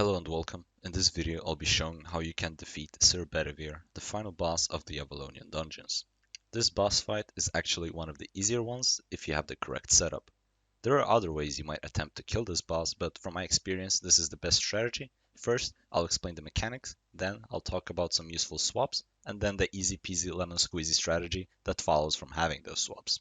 Hello and welcome. In this video I'll be showing how you can defeat Sir Bedivere, the final boss of the Avalonian Dungeons. This boss fight is actually one of the easier ones if you have the correct setup. There are other ways you might attempt to kill this boss, but from my experience this is the best strategy. First, I'll explain the mechanics, then I'll talk about some useful swaps, and then the easy peasy lemon squeezy strategy that follows from having those swaps.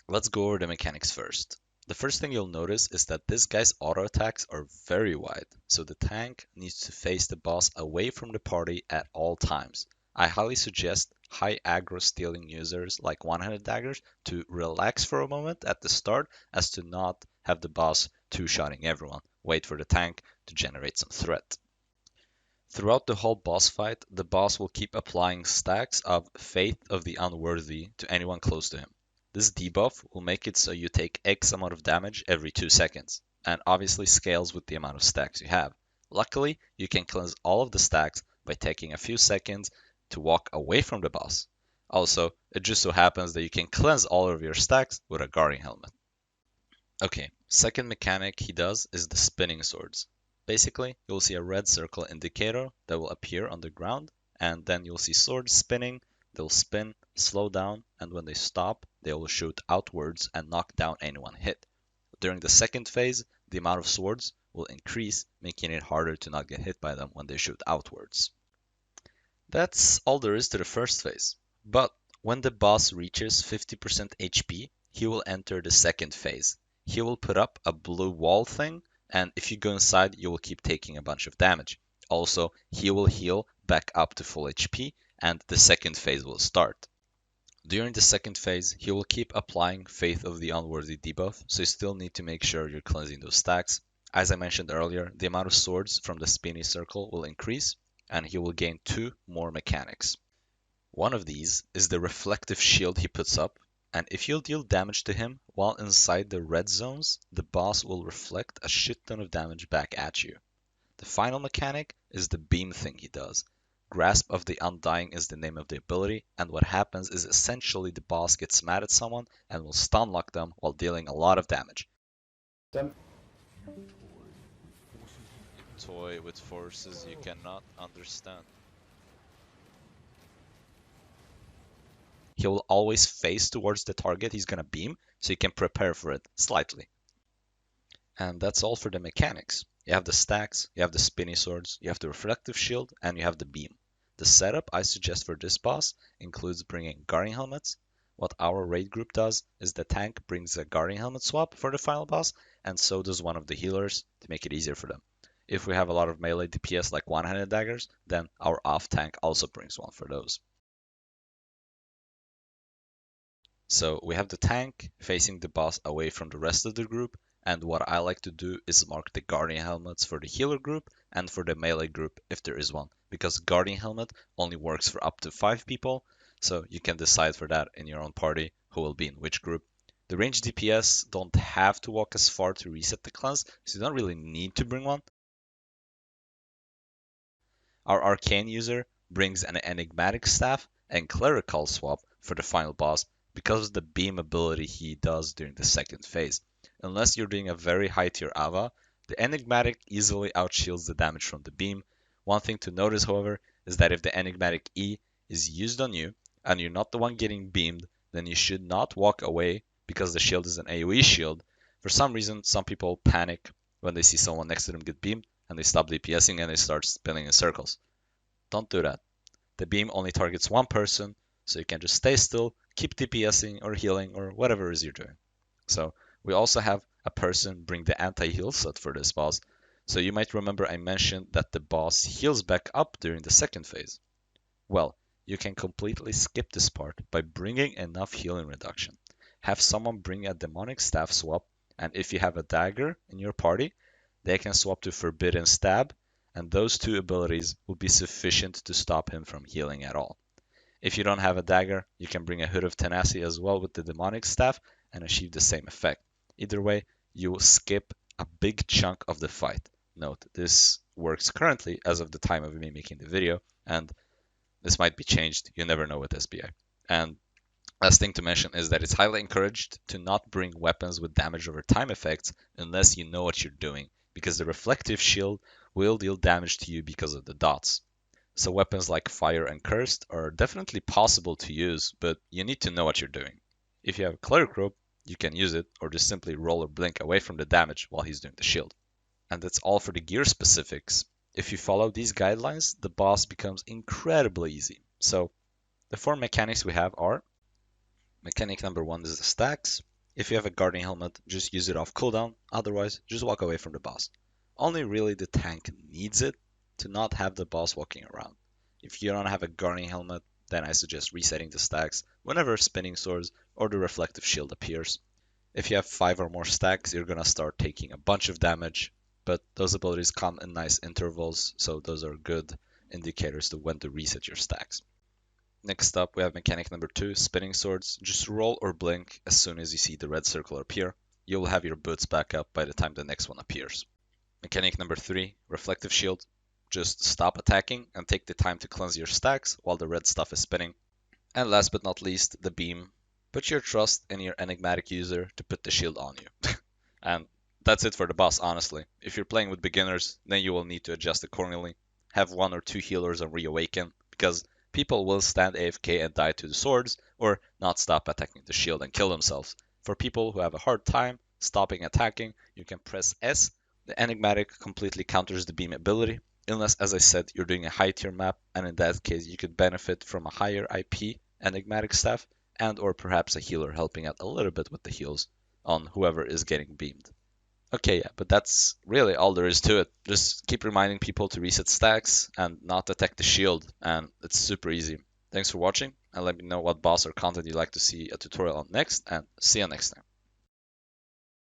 Let's go over the mechanics first. The first thing you'll notice is that this guy's auto attacks are very wide, so the tank needs to face the boss away from the party at all times. I highly suggest high aggro stealing users like one-handed daggers to relax for a moment at the start as to not have the boss two-shotting everyone. Wait for the tank to generate some threat. Throughout the whole boss fight, the boss will keep applying stacks of Faith of the Unworthy to anyone close to him. This debuff will make it so you take X amount of damage every 2 seconds, and obviously scales with the amount of stacks you have. Luckily, you can cleanse all of the stacks by taking a few seconds to walk away from the boss. Also, it just so happens that you can cleanse all of your stacks with a guarding helmet. Okay, second mechanic he does is the spinning swords. Basically, you'll see a red circle indicator that will appear on the ground, and then you'll see swords spinning. They'll spin, slow down, and when they stop, they will shoot outwards and knock down anyone hit. During the second phase, the amount of swords will increase, making it harder to not get hit by them when they shoot outwards. That's all there is to the first phase. But when the boss reaches 50% HP, he will enter the second phase. He will put up a blue wall thing, and if you go inside, you will keep taking a bunch of damage. Also, he will heal back up to full HP, and the second phase will start. During the second phase, he will keep applying Faith of the Unworthy debuff, so you still need to make sure you're cleansing those stacks. As I mentioned earlier, the amount of swords from the spinny circle will increase, and he will gain 2 more mechanics. One of these is the reflective shield he puts up, and if you'll deal damage to him while inside the red zones, the boss will reflect a shit ton of damage back at you. The final mechanic is the beam thing he does. Grasp of the Undying is the name of the ability, and what happens is essentially the boss gets mad at someone and will stun lock them while dealing a lot of damage. Toy with forces you cannot understand. He will always face towards the target he's gonna beam, so you can prepare for it slightly. And that's all for the mechanics. You have the stacks, you have the spinny swords, you have the reflective shield, and you have the beam. The setup I suggest for this boss includes bringing guarding helmets. What our raid group does is the tank brings a guarding helmet swap for the final boss, and so does one of the healers to make it easier for them. If we have a lot of melee DPS like one-handed daggers, then our off tank also brings one for those. So we have the tank facing the boss away from the rest of the group, and what I like to do is mark the guardian helmets for the healer group and for the melee group if there is one, because guardian helmet only works for up to 5 people, so you can decide for that in your own party who will be in which group. The ranged DPS don't have to walk as far to reset the class, so you don't really need to bring one. Our arcane user brings an enigmatic staff and clerical swap for the final boss because of the beam ability he does during the second phase. Unless you're doing a very high tier Ava, the Enigmatic easily outshields the damage from the beam. One thing to notice, however, is that if the Enigmatic E is used on you and you're not the one getting beamed, then you should not walk away because the shield is an AoE shield. For some reason, some people panic when they see someone next to them get beamed and they stop DPSing and they start spinning in circles. Don't do that. The beam only targets one person, so you can just stay still, keep DPSing or healing or whatever it is you're doing. So we also have a person bring the anti-heal set for this boss. So you might remember I mentioned that the boss heals back up during the second phase. Well, you can completely skip this part by bringing enough healing reduction. Have someone bring a demonic staff swap, and if you have a dagger in your party, they can swap to forbidden stab, and those 2 abilities will be sufficient to stop him from healing at all. If you don't have a dagger, you can bring a Hood of Tenacity as well with the demonic staff and achieve the same effect. Either way, you will skip a big chunk of the fight. Note, this works currently as of the time of me making the video, and this might be changed. You never know with SBI. And last thing to mention is that it's highly encouraged to not bring weapons with damage over time effects unless you know what you're doing, because the reflective shield will deal damage to you because of the dots. So weapons like Fire and Cursed are definitely possible to use, but you need to know what you're doing. If you have a Cleric Robe, you can use it, or just simply roll or blink away from the damage while he's doing the shield. And that's all for the gear specifics. If you follow these guidelines, the boss becomes incredibly easy. So the four mechanics we have are: mechanic number one is the stacks. If you have a guarding helmet, just use it off cooldown, otherwise just walk away from the boss. Only really the tank needs it to not have the boss walking around. If you don't have a guarding helmet, then I suggest resetting the stacks whenever spinning swords or the reflective shield appears. If you have 5 or more stacks, you're gonna start taking a bunch of damage, but those abilities come in nice intervals, so those are good indicators to when to reset your stacks. Next up, we have mechanic number 2, spinning swords. Just roll or blink as soon as you see the red circle appear. You will have your boots back up by the time the next one appears. Mechanic number 3, reflective shield. Just stop attacking and take the time to cleanse your stacks while the red stuff is spinning. And last but not least, the beam. Put your trust in your Enigmatic user to put the shield on you. And that's it for the boss, honestly. If you're playing with beginners, then you will need to adjust accordingly. Have 1 or 2 healers on Reawaken, because people will stand AFK and die to the swords, or not stop attacking the shield and kill themselves. For people who have a hard time stopping attacking, you can press S. The Enigmatic completely counters the beam ability, unless, as I said, you're doing a high tier map, and in that case you could benefit from a higher IP Enigmatic staff, and or perhaps a healer helping out a little bit with the heals on whoever is getting beamed. Okay, yeah, but that's really all there is to it. Just keep reminding people to reset stacks and not attack the shield, and it's super easy. Thanks for watching, and let me know what boss or content you'd like to see a tutorial on next, and see you next time.